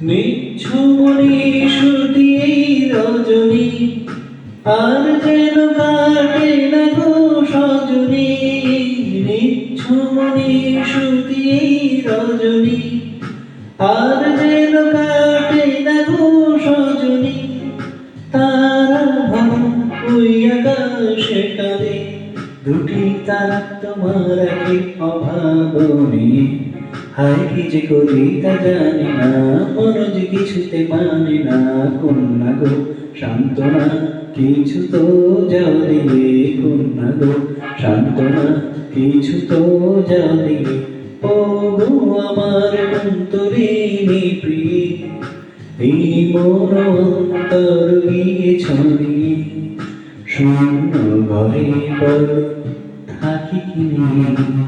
নিঝুমনি সুতি রজনী আর যেন কাটে না গো সজনী। নিঝুমনি সুতি রজনী আর যেন কাটে না গো সজনী। তারা ভরা ওই আকাশে কাঁদে, দুটি তারা তোমার একে অভাবনী। হায় কি যে করি তা জানি না, মনোজ কিছুতে মানে না। কন্যা গো সান্ত্বনা কিছু তো যাও দিলে, কন্যা গো সান্ত্বনা কিছু তো যাও দিলে। ও গো আমার অন্তরিণী প্রিয়ে, এই মন অন্তর গিয়ে ছড়িয়ে, শূন্য ঘরে বল থাকি কি নিয়ে।